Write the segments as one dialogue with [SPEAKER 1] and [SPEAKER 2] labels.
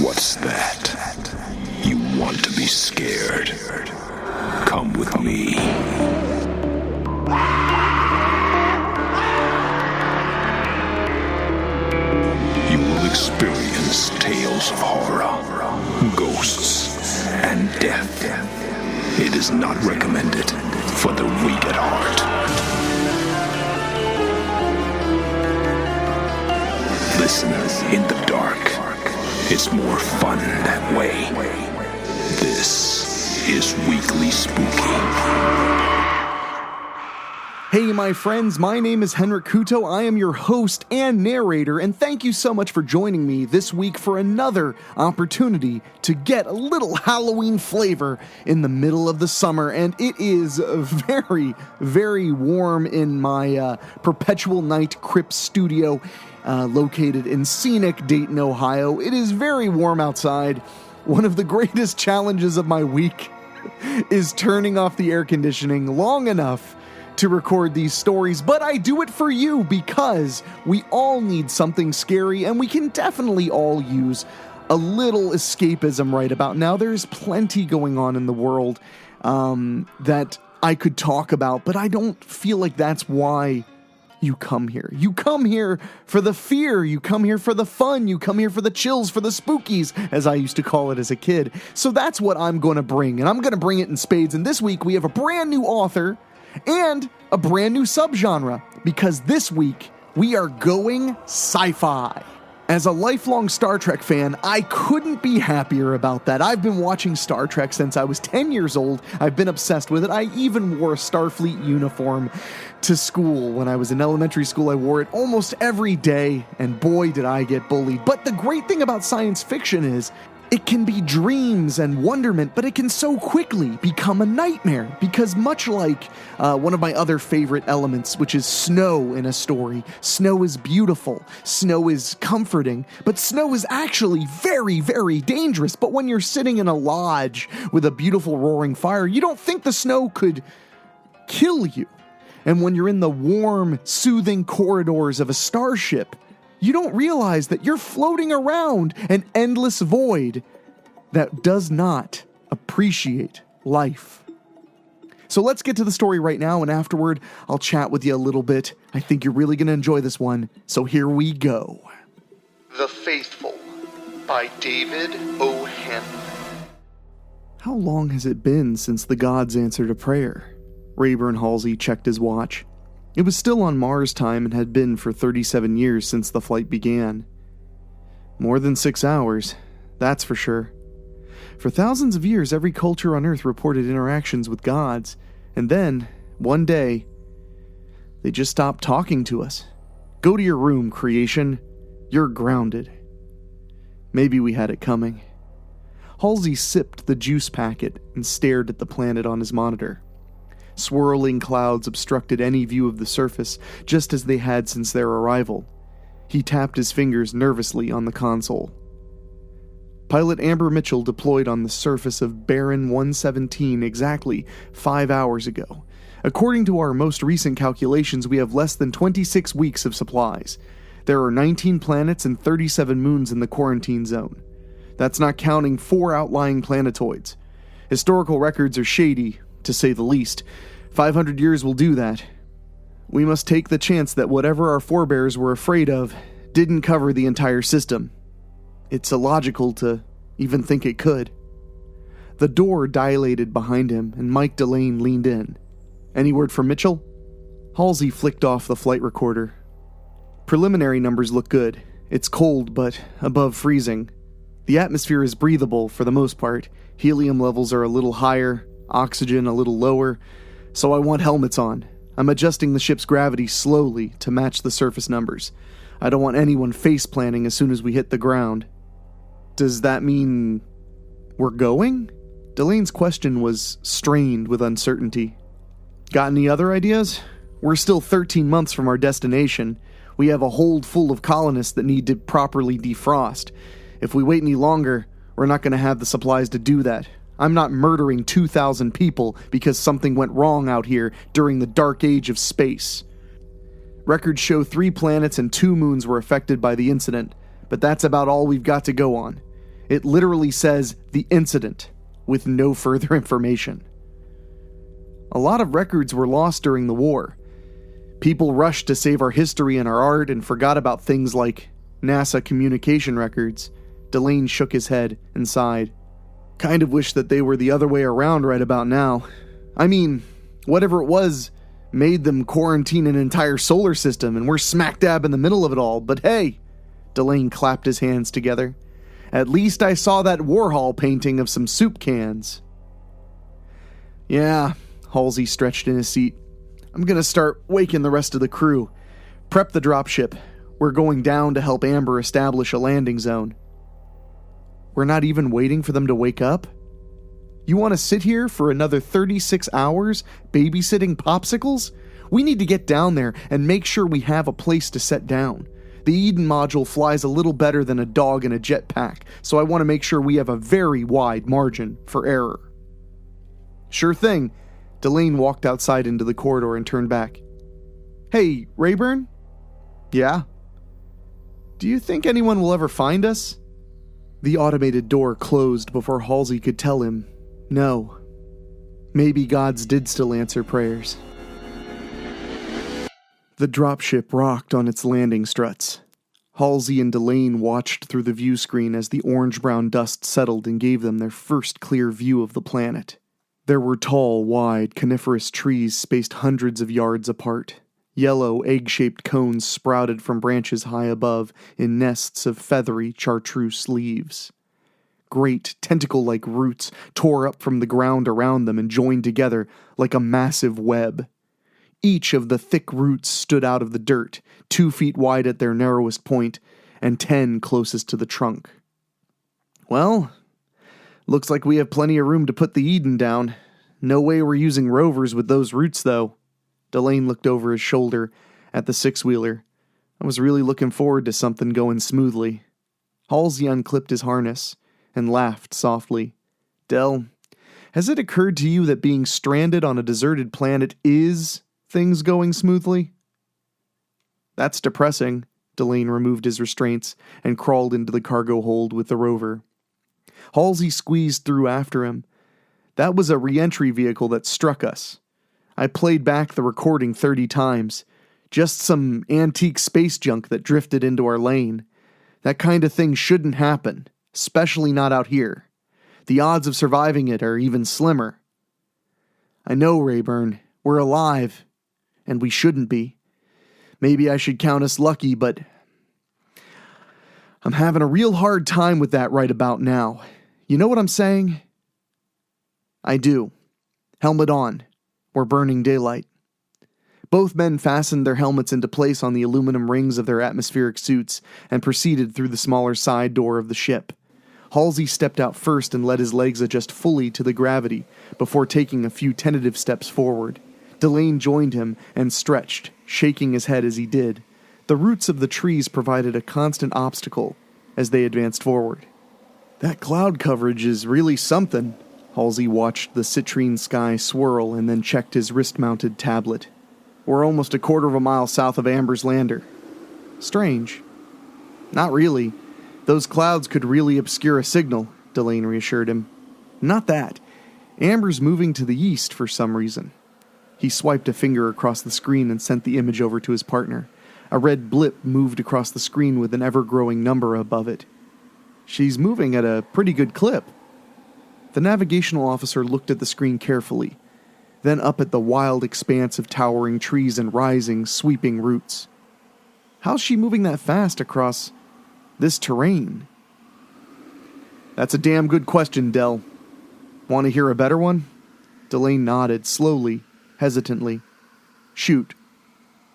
[SPEAKER 1] What's that? You want to be scared? Come with me. You will experience tales of horror, ghosts, and death. It is not recommended for the weak at heart. Listen in the dark. It's more fun that way. This is Weekly Spooky.
[SPEAKER 2] Hey my friends, my name is Henrik Kuto. I am your host and narrator, and thank you so much for joining me this week for another opportunity to get a little Halloween flavor in the middle of the summer. And it is very, very warm in my Perpetual Night Crypt studio located in scenic Dayton, Ohio. It is very warm outside. One of the greatest challenges of my week is turning off the air conditioning long enough to record these stories, but I do it for you because we all need something scary, and we can definitely all use a little escapism right about now. There's plenty going on in the world that I could talk about, but I don't feel like that's why you come here. You come here for the fear, you come here for the fun, you come here for the chills, for the spookies, as I used to call it as a kid. So that's what I'm going to bring, and I'm going to bring it in spades. And this week we have a brand new author and a brand new subgenre, because this week we are going sci-fi. As a lifelong Star Trek fan, I couldn't be happier about that. I've been watching Star Trek since I was 10 years old. I've been obsessed with it. I even wore a Starfleet uniform to school. When I was in elementary school, I wore it almost every day, and boy did I get bullied. But the great thing about science fiction is it can be dreams and wonderment, but it can so quickly become a nightmare, because much like one of my other favorite elements, which is snow in a story, snow is beautiful, snow is comforting, but snow is actually very, very dangerous. But when you're sitting in a lodge with a beautiful roaring fire, you don't think the snow could kill you. And when you're in the warm, soothing corridors of a starship, you don't realize that you're floating around an endless void that does not appreciate life. So let's get to the story right now, and afterward, I'll chat with you a little bit. I think you're really going to enjoy this one, so here we go. The Faithful by David O. Henley. How long has it been since the gods answered a prayer? Rayburn Halsey checked his watch. It was still on Mars time and had been for 37 years since the flight began. More than 6 hours, that's for sure. For thousands of years, every culture on Earth reported interactions with gods, and then, one day, they just stopped talking to us. Go to your room, creation. You're grounded. Maybe we had it coming. Halsey sipped the juice packet and stared at the planet on his monitor. Swirling clouds obstructed any view of the surface, just as they had since their arrival. He tapped his fingers nervously on the console. Pilot Amber Mitchell deployed on the surface of Baron 117 exactly 5 hours ago. According to our most recent calculations, we have less than 26 weeks of supplies. There are 19 planets and 37 moons in the quarantine zone. That's not counting 4 outlying planetoids. Historical records are shady, to say the least. 500 years will do that. We must take the chance that whatever our forebears were afraid of didn't cover the entire system. It's illogical to even think it could. The door dilated behind him, and Mike Delane leaned in. Any word from Mitchell? Halsey flicked off the flight recorder. Preliminary numbers look good. It's cold, but above freezing. The atmosphere is breathable for the most part. Helium levels are a little higher, oxygen a little lower, so I want helmets on. I'm adjusting the ship's gravity slowly to match the surface numbers. I don't want anyone face-planting as soon as we hit the ground. Does that mean we're going? Delane's question was strained with uncertainty. Got any other ideas? We're still 13 months from our destination. We have a hold full of colonists that need to properly defrost. If we wait any longer, we're not going to have the supplies to do that. I'm not murdering 2,000 people because something went wrong out here during the dark age of space. Records show 3 planets and 2 moons were affected by the incident, but that's about all we've got to go on. It literally says the incident, with no further information. A lot of records were lost during the war. People rushed to save our history and our art and forgot about things like NASA communication records. Delane shook his head and sighed. Kind of wish that they were the other way around right about now. I mean, whatever it was made them quarantine an entire solar system, and we're smack dab in the middle of it all. But hey, Delane clapped his hands together. At least I saw that Warhol painting of some soup cans. Yeah, Halsey stretched in his seat. I'm gonna start waking the rest of the crew. Prep the dropship. We're going down to help Amber establish a landing zone. We're not even waiting for them to wake up? You want to sit here for another 36 hours babysitting popsicles? We need to get down there and make sure we have a place to set down. The Eden module flies a little better than a dog in a jetpack, so I want to make sure we have a very wide margin for error. Sure thing. Delane walked outside into the corridor and turned back. Hey, Rayburn? Yeah? Do you think anyone will ever find us? The automated door closed before Halsey could tell him no. Maybe gods did still answer prayers. The dropship rocked on its landing struts. Halsey and Delane watched through the view screen as the orange-brown dust settled and gave them their first clear view of the planet. There were tall, wide, coniferous trees spaced hundreds of yards apart. Yellow, egg-shaped cones sprouted from branches high above in nests of feathery chartreuse leaves. Great, tentacle-like roots tore up from the ground around them and joined together like a massive web. Each of the thick roots stood out of the dirt, 2 feet wide at their narrowest point, and 10 closest to the trunk. Well, looks like we have plenty of room to put the Eden down. No way we're using rovers with those roots, though. Delane looked over his shoulder at the six-wheeler. I was really looking forward to something going smoothly. Halsey unclipped his harness and laughed softly. Del, has it occurred to you that being stranded on a deserted planet is things going smoothly? That's depressing. Delane removed his restraints and crawled into the cargo hold with the rover. Halsey squeezed through after him. That was a re-entry vehicle that struck us. I played back the recording 30 times. Just some antique space junk that drifted into our lane. That kind of thing shouldn't happen, especially not out here. The odds of surviving it are even slimmer. I know, Rayburn. We're alive. And we shouldn't be. Maybe I should count us lucky, but I'm having a real hard time with that right about now. You know what I'm saying? I do. Helmet on. We're burning daylight. Both men fastened their helmets into place on the aluminum rings of their atmospheric suits and proceeded through the smaller side door of the ship. Halsey stepped out first and let his legs adjust fully to the gravity before taking a few tentative steps forward. Delane joined him and stretched, shaking his head as he did. The roots of the trees provided a constant obstacle as they advanced forward. That cloud coverage is really something. Halsey watched the citrine sky swirl and then checked his wrist-mounted tablet. We're almost a quarter of a mile south of Amber's lander. Strange. Not really. Those clouds could really obscure a signal, Delane reassured him. Not that. Amber's moving to the east for some reason. He swiped a finger across the screen and sent the image over to his partner. A red blip moved across the screen with an ever-growing number above it. She's moving at a pretty good clip. The navigational officer looked at the screen carefully, then up at the wild expanse of towering trees and rising, sweeping roots. How's she moving that fast across this terrain? That's a damn good question, Del. Want to hear a better one? Delane nodded, slowly, hesitantly. Shoot.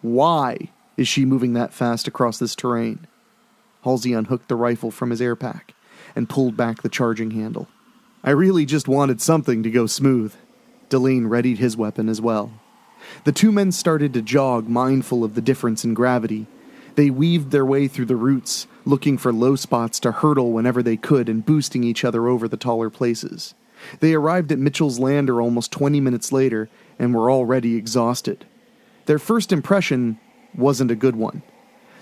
[SPEAKER 2] Why is she moving that fast across this terrain? Halsey unhooked the rifle from his air pack and pulled back the charging handle. I really just wanted something to go smooth. Delane readied his weapon as well. The two men started to jog, mindful of the difference in gravity. They weaved their way through the roots, looking for low spots to hurdle whenever they could and boosting each other over the taller places. They arrived at Mitchell's lander almost 20 minutes later and were already exhausted. Their first impression wasn't a good one.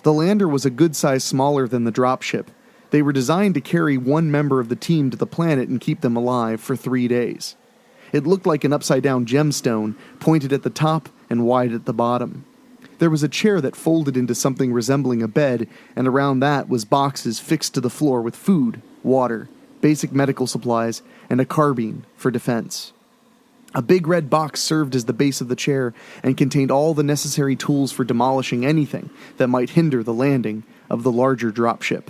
[SPEAKER 2] The lander was a good size smaller than the dropship. They were designed to carry one member of the team to the planet and keep them alive for 3 days. It looked like an upside-down gemstone, pointed at the top and wide at the bottom. There was a chair that folded into something resembling a bed, and around that was boxes fixed to the floor with food, water, basic medical supplies, and a carbine for defense. A big red box served as the base of the chair and contained all the necessary tools for demolishing anything that might hinder the landing of the larger dropship.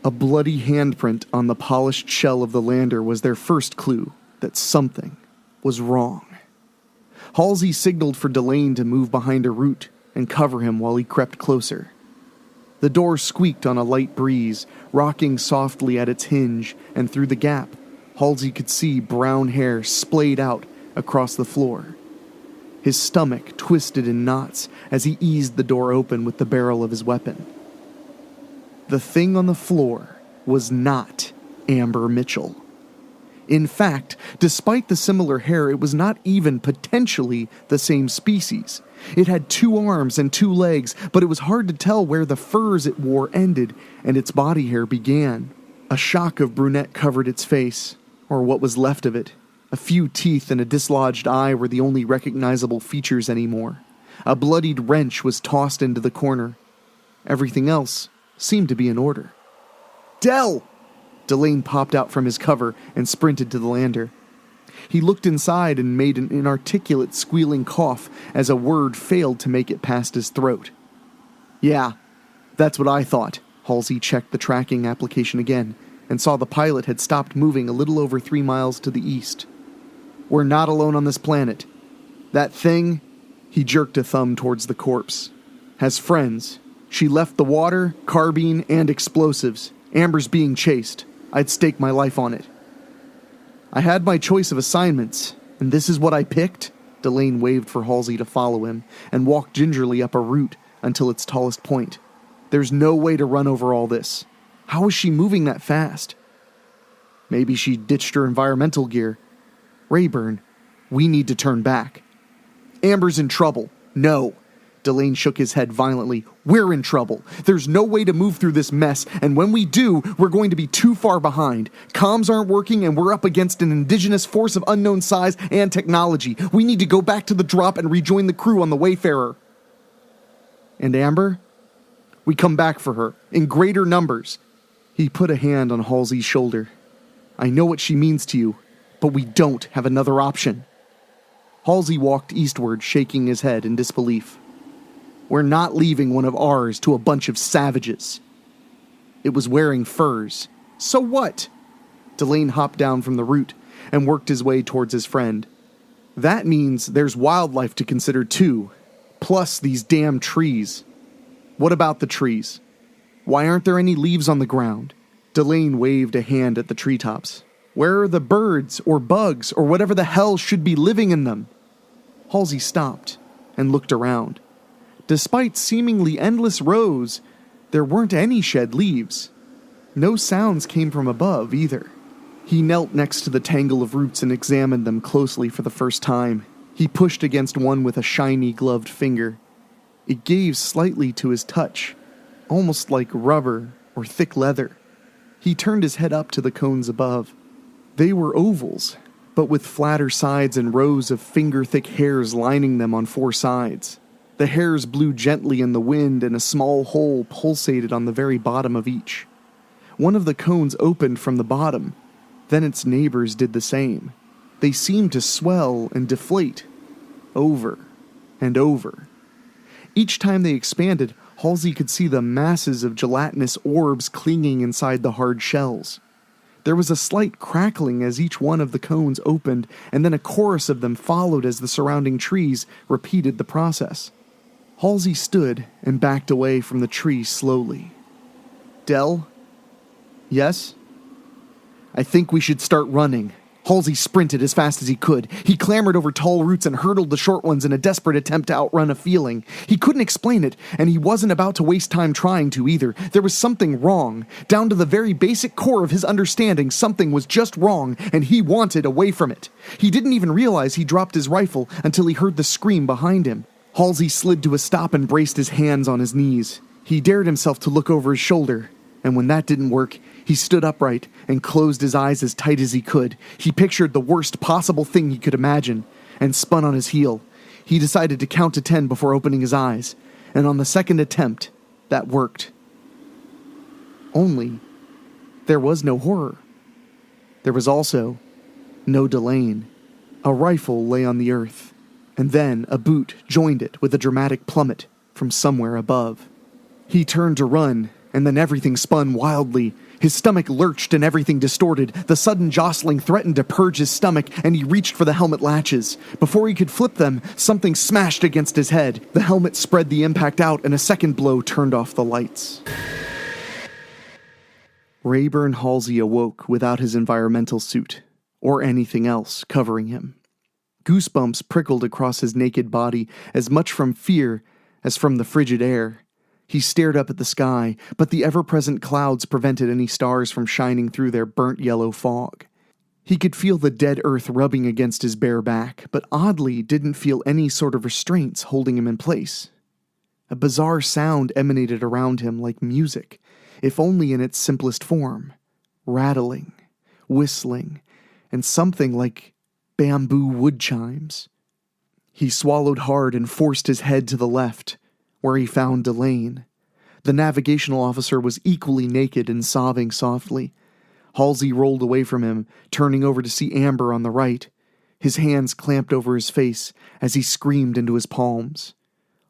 [SPEAKER 2] A bloody handprint on the polished shell of the lander was their first clue that something was wrong. Halsey signaled for Delane to move behind a root and cover him while he crept closer. The door squeaked on a light breeze, rocking softly at its hinge, and through the gap, Halsey could see brown hair splayed out across the floor. His stomach twisted in knots as he eased the door open with the barrel of his weapon. The thing on the floor was not Amber Mitchell. In fact, despite the similar hair, it was not even potentially the same species. It had 2 arms and 2 legs, but it was hard to tell where the furs it wore ended and its body hair began. A shock of brunette covered its face, or what was left of it. A few teeth and a dislodged eye were the only recognizable features anymore. A bloodied wrench was tossed into the corner. Everything else seemed to be in order. "Del!" Delane popped out from his cover and sprinted to the lander. He looked inside and made an inarticulate squealing cough as a word failed to make it past his throat. "Yeah, that's what I thought." Halsey checked the tracking application again and saw the pilot had stopped moving a little over 3 miles to the east. "We're not alone on this planet. That thing," he jerked a thumb towards the corpse, "has friends. She left the water, carbine, and explosives. Amber's being chased. I'd stake my life on it." "I had my choice of assignments, and this is what I picked?" Delane waved for Halsey to follow him and walked gingerly up a route until its tallest point. "There's no way to run over all this. How is she moving that fast?" "Maybe she ditched her environmental gear." "Rayburn, we need to turn back." "Amber's in trouble." "No." Delane shook his head violently. "We're in trouble. There's no way to move through this mess, and when we do, we're going to be too far behind. Comms aren't working, and we're up against an indigenous force of unknown size and technology. We need to go back to the drop and rejoin the crew on the Wayfarer." "And Amber?" "We come back for her, in greater numbers." He put a hand on Halsey's shoulder. "I know what she means to you, but we don't have another option." Halsey walked eastward, shaking his head in disbelief. "We're not leaving one of ours to a bunch of savages." "It was wearing furs." "So what?" Delane hopped down from the root and worked his way towards his friend. "That means there's wildlife to consider too, plus these damn trees." "What about the trees? Why aren't there any leaves on the ground?" Delane waved a hand at the treetops. "Where are the birds or bugs or whatever the hell should be living in them?" Halsey stopped and looked around. Despite seemingly endless rows, there weren't any shed leaves. No sounds came from above either. He knelt next to the tangle of roots and examined them closely for the first time. He pushed against one with a shiny gloved finger. It gave slightly to his touch, almost like rubber or thick leather. He turned his head up to the cones above. They were ovals, but with flatter sides and rows of finger-thick hairs lining them on 4 sides. The hairs blew gently in the wind, and a small hole pulsated on the very bottom of each. One of the cones opened from the bottom. Then its neighbors did the same. They seemed to swell and deflate, over and over. Each time they expanded, Halsey could see the masses of gelatinous orbs clinging inside the hard shells. There was a slight crackling as each one of the cones opened, and then a chorus of them followed as the surrounding trees repeated the process. Halsey stood and backed away from the tree slowly. "Del?" "Yes?" "I think we should start running." Halsey sprinted as fast as he could. He clambered over tall roots and hurdled the short ones in a desperate attempt to outrun a feeling. He couldn't explain it, and he wasn't about to waste time trying to either. There was something wrong. Down to the very basic core of his understanding, something was just wrong, and he wanted away from it. He didn't even realize he dropped his rifle until he heard the scream behind him. Halsey slid to a stop and braced his hands on his knees. He dared himself to look over his shoulder, and when that didn't work, He stood upright and closed his eyes as tight as he could. He pictured the worst possible thing he could imagine and spun on his heel. He decided to count to 10 before opening his eyes, and on the second attempt, that worked. Only, there was no horror. There was also no Delane. A rifle lay on the earth, and then a boot joined it with a dramatic plummet from somewhere above. He turned to run, and then everything spun wildly. His stomach lurched and everything distorted. The sudden jostling threatened to purge his stomach, and he reached for the helmet latches. Before he could flip them, something smashed against his head. The helmet spread the impact out, and a second blow turned off the lights. Rayburn Halsey awoke without his environmental suit, or anything else covering him. Goosebumps prickled across his naked body, as much from fear as from the frigid air. He stared up at the sky, but the ever-present clouds prevented any stars from shining through their burnt yellow fog. He could feel the dead earth rubbing against his bare back, but oddly didn't feel any sort of restraints holding him in place. A bizarre sound emanated around him like music, if only in its simplest form. Rattling, whistling, and something like bamboo wood chimes. He swallowed hard and forced his head to the left, where he found Delane. The navigational officer was equally naked and sobbing softly. Halsey rolled away from him, turning over to see Amber on the right. His hands clamped over his face as he screamed into his palms.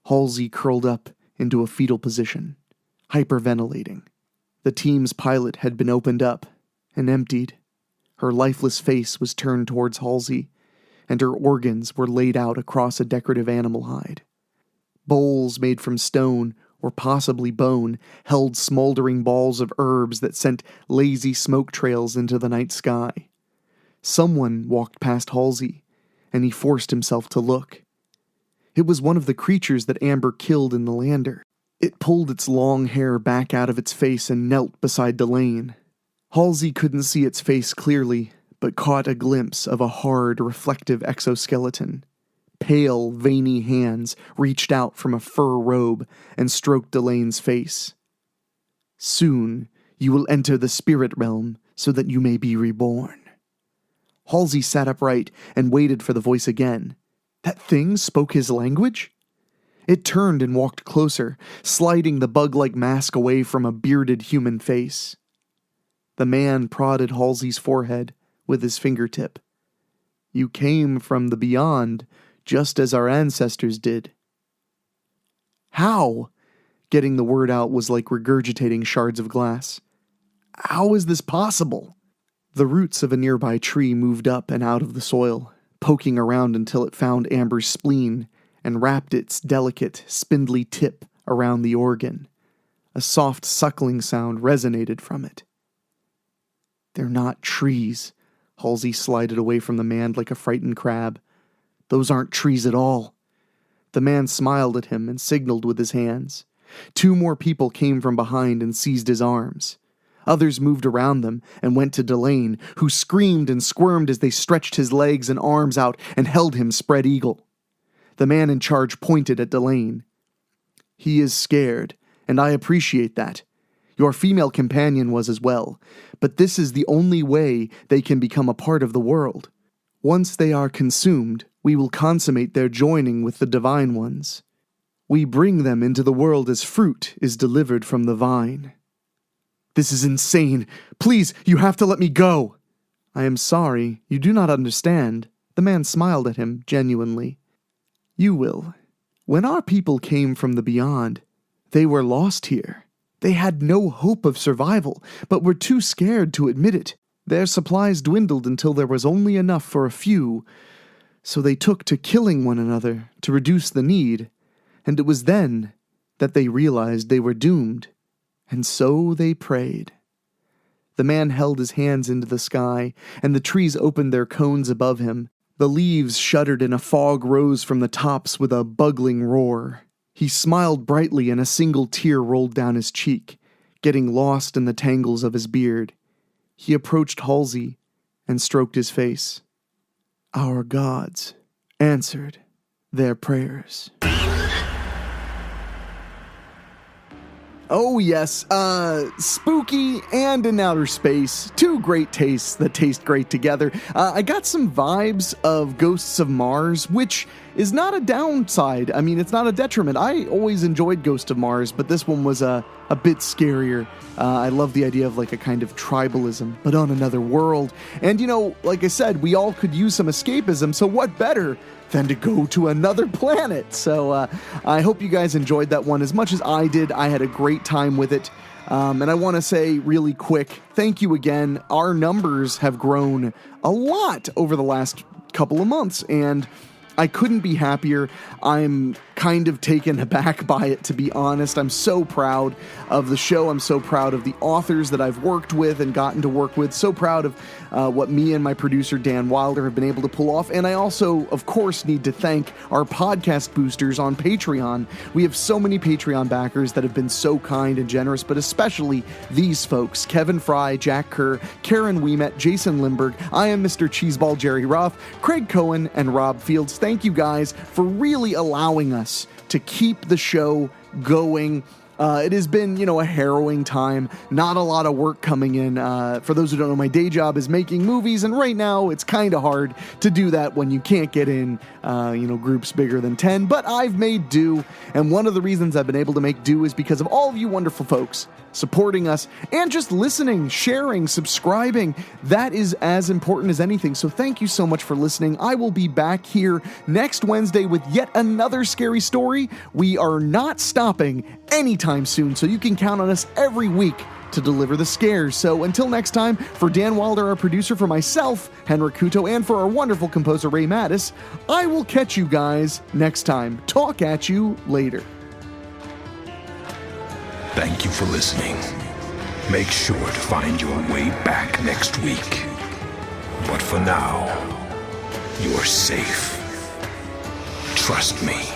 [SPEAKER 2] Halsey curled up into a fetal position, hyperventilating. The team's pilot had been opened up and emptied. Her lifeless face was turned towards Halsey, and her organs were laid out across a decorative animal hide. Bowls made from stone, or possibly bone, held smoldering balls of herbs that sent lazy smoke trails into the night sky. Someone walked past Halsey, and he forced himself to look. It was one of the creatures that Amber killed in the lander. It pulled its long hair back out of its face and knelt beside Delane. Halsey couldn't see its face clearly, but caught a glimpse of a hard, reflective exoskeleton. Pale, veiny hands reached out from a fur robe and stroked Delane's face. "Soon you will enter the spirit realm so that you may be reborn." Halsey sat upright and waited for the voice again. That thing spoke his language? It turned and walked closer, sliding the bug-like mask away from a bearded human face. The man prodded Halsey's forehead with his fingertip. "You came from the beyond, just as our ancestors did." "How?" Getting the word out was like regurgitating shards of glass. "How is this possible?" The roots of a nearby tree moved up and out of the soil, poking around until it found Amber's spleen and wrapped its delicate, spindly tip around the organ. A soft suckling sound resonated from it. "They're not trees." Halsey slided away from the man like a frightened crab. "Those aren't trees at all." The man smiled at him and signaled with his hands. 2 more people came from behind and seized his arms. Others moved around them and went to Delane, who screamed and squirmed as they stretched his legs and arms out and held him spread eagle. The man in charge pointed at Delane. "He is scared, and I appreciate that. Your female companion was as well, but this is the only way they can become a part of the world. Once they are consumed, we will consummate their joining with the divine ones. We bring them into the world as fruit is delivered from the vine." "This is insane. Please, you have to let me go." "I am sorry, you do not understand." The man smiled at him genuinely. "You will. When our people came from the beyond, they were lost here. They had no hope of survival, but were too scared to admit it. Their supplies dwindled until there was only enough for a few, so they took to killing one another to reduce the need, and it was then that they realized they were doomed, and so they prayed." The man held his hands into the sky, and the trees opened their cones above him. The leaves shuddered and a fog rose from the tops with a bugling roar. He smiled brightly and a single tear rolled down his cheek, getting lost in the tangles of his beard. He approached Halsey and stroked his face. "Our gods answered their prayers." Oh yes, spooky and in outer space, two great tastes that taste great together. I got some vibes of Ghosts of Mars, which is not a downside. I mean, it's not a detriment. I always enjoyed Ghost of Mars, but this one was a bit scarier. I love the idea of like a kind of tribalism, but on another world. And you know, like I said, we all could use some escapism, so what better than to go to another planet? So I hope you guys enjoyed that one as much as I did. I had a great time with it. And I want to say really quick, thank you again. Our numbers have grown a lot over the last couple of months, and I couldn't be happier. I'm kind of taken aback by it, to be honest. I'm so proud of the show. I'm so proud of the authors that I've worked with and gotten to work with. So proud of what me and my producer Dan Wilder have been able to pull off. And I also, of course, need to thank our podcast boosters on Patreon. We have so many Patreon backers that have been so kind and generous, but especially these folks: Kevin Fry, Jack Kerr, Karen Weemet, Jason Limberg, I am Mr. Cheeseball Jerry Roth, Craig Cohen, and Rob Fields. Thank you guys for really allowing us to keep the show going. It has been, a harrowing time. Not a lot of work coming in. For those who don't know, my day job is making movies, and right now it's kind of hard to do that when you can't get in, groups bigger than 10. But I've made do, and one of the reasons I've been able to make do is because of all of you wonderful folks supporting us and just listening, sharing, subscribing. That is as important as anything. So thank you so much for listening. I will be back here next Wednesday with yet another scary story. We are not stopping anytime soon, so you can count on us every week to deliver the scares. So until next time, for Dan Wilder, our producer, for myself, Henrik Kuto, and for our wonderful composer, Ray Mattis, I will catch you guys next time. Talk at you later.
[SPEAKER 1] Thank you for listening. Make sure to find your way back next week. But for now, you're safe. Trust me.